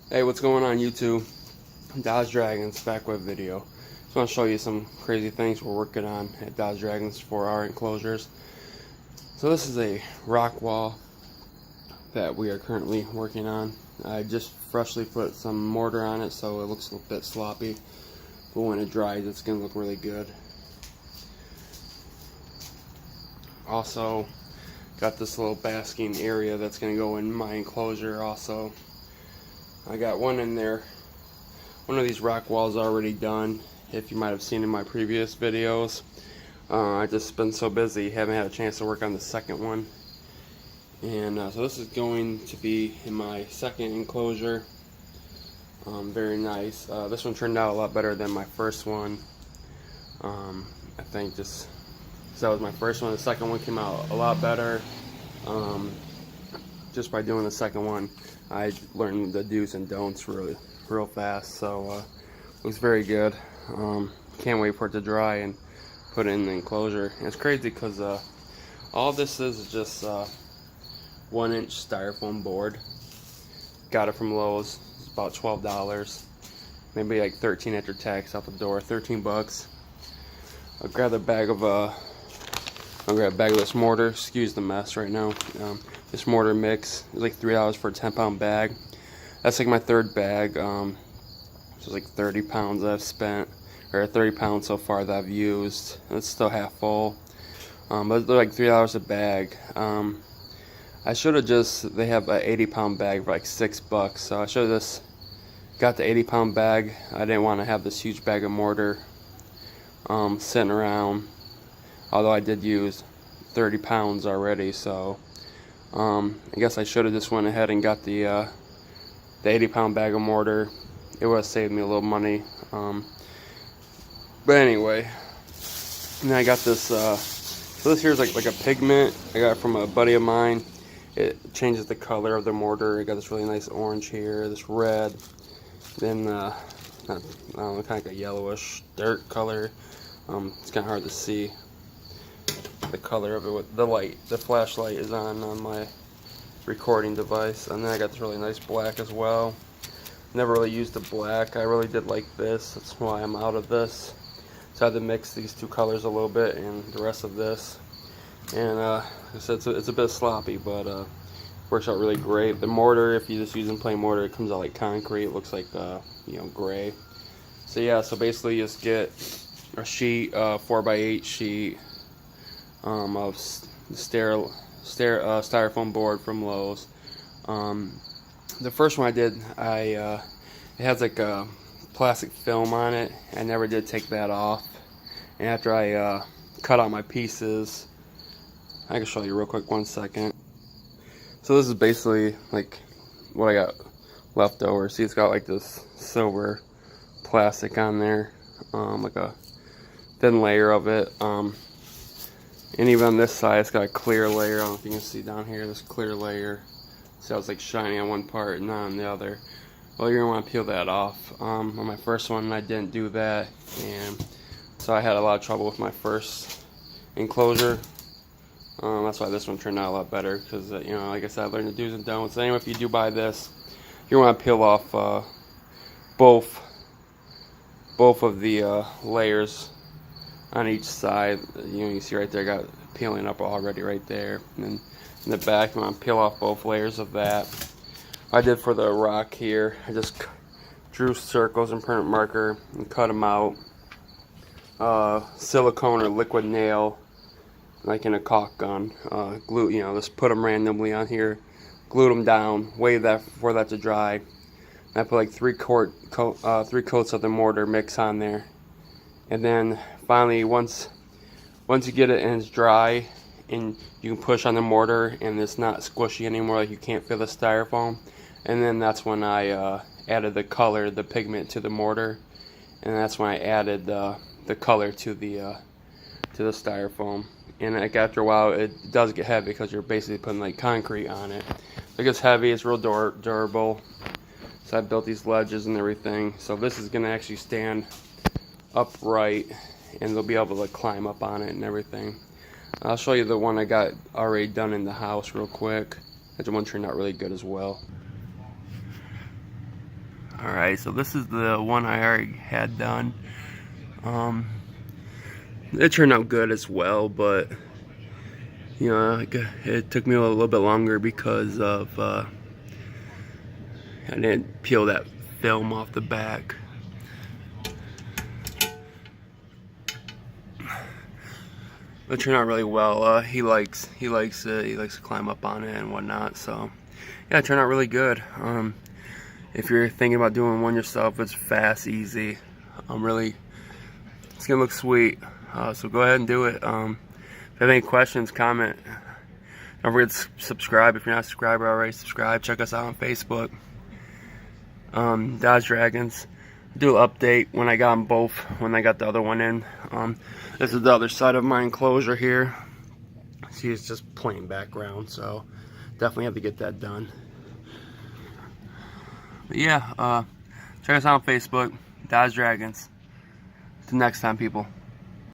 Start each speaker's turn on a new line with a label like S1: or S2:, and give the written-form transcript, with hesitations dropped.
S1: Hey, what's going on YouTube? Dodge Dragons back with a video. Just want to show you some crazy things we're working on at Dodge Dragons for our enclosures. So this is a rock wall that we are currently working on. I just freshly put some mortar on it so it looks a bit sloppy, but when it dries it's going to look really good. Also got this little basking area that's going to go in my enclosure also. I got one in there. One of these rock walls already done, if you might have seen in my previous videos. I just been so busy, haven't had a chance to work on the second one. And so this is going to be in my second enclosure. Very nice. This one turned out a lot better than my first one. I think just because that was my first one, the second one came out a lot better. Just by doing the second one, I learned the do's and don'ts real fast, so looks very good. Can't wait for it to dry and put it in the enclosure. And it's crazy because all this is just 1-inch styrofoam board. Got it from Lowe's. It's about $12, maybe like 13 after tax out the door. 13 bucks. I'll grab a bag of this mortar. Excuse the mess right now. This mortar mix is like $3 for a 10-pound bag. That's like my third bag. So it's like 30 pounds I've spent, or 30 pounds so far that I've used. It's still half full, but they're like $3 a bag. I should have they have an 80-pound bag for like $6, so I should have just got the 80-pound bag. I didn't want to have this huge bag of mortar sitting around, although I did use 30 pounds already, so I guess I should have just went ahead and got the 80-pound bag of mortar. It would have saved me a little money. But anyway, and then I got this. So this here is like a pigment I got from a buddy of mine. It changes the color of the mortar. I got this really nice orange here, this red, then I don't know, kind of like a yellowish dirt color. It's kind of hard to see the color of it with the light. The flashlight is on my recording device. And then I got this really nice black as well. Never really used the black. I really did like this. That's why I'm out of this. So I had to mix these two colors a little bit and the rest of this. And like I said, it's a bit sloppy, but works out really great. The mortar, if you just using plain mortar, it comes out like concrete. It looks like gray. So yeah, so basically you just get a sheet, 4x8 sheet of styrofoam board from Lowe's. The first one I did, it has like a plastic film on it. I never did take that off. And after I cut out my pieces, I can show you real quick, 1 second. So this is basically like what I got left over. See, it's got like this silver plastic on there, like a thin layer of it. And even on this side, it's got a clear layer. I don't know if you can see down here, this clear layer. See how it's like shiny on one part and not on the other. Well, you're gonna want to peel that off. On my first one, I didn't do that, and so I had a lot of trouble with my first enclosure. That's why this one turned out a lot better, because like I said, I learned the do's and don'ts. Anyway, if you do buy this, you want to peel off both of the layers on each side. You see right there, I got it peeling up already right there. And then in the back, you want to peel off both layers of that. I did for the rock here, I just drew circles in permanent marker and cut them out. Silicone or liquid nail, like in a caulk gun. Glue, just put them randomly on here, glued them down, wait for that to dry. And I put like 3 coats of the mortar mix on there. And then finally, once you get it and it's dry, and you can push on the mortar and it's not squishy anymore, like you can't feel the styrofoam, and then that's when I added the color, the pigment, to the mortar, and that's when I added the color to the styrofoam. And like after a while, it does get heavy because you're basically putting like concrete on it. So it gets heavy. It's real durable. So I built these ledges and everything. So this is gonna actually stand upright, and they'll be able to climb up on it and everything. I'll show you the one I got already done in the house real quick. That one turned out really good as well. Alright, so this is the one I already had done. It turned out good as well, but you know, it took me a little bit longer because of I didn't peel that film off the back. It turned out really well. He likes to climb up on it and whatnot. So yeah, it turned out really good. If you're thinking about doing one yourself, it's fast, easy. It's gonna look sweet. So go ahead and do it. If you have any questions, comment. Don't forget to subscribe. If you're not a subscriber already, subscribe. Check us out on Facebook. Dodge Dragons. Do an update when I got them both, when I got the other one in. This is the other side of my enclosure here. See, it's just plain background, so definitely have to get that done. But yeah, check us out on Facebook, Dodge Dragons. Till next time, people.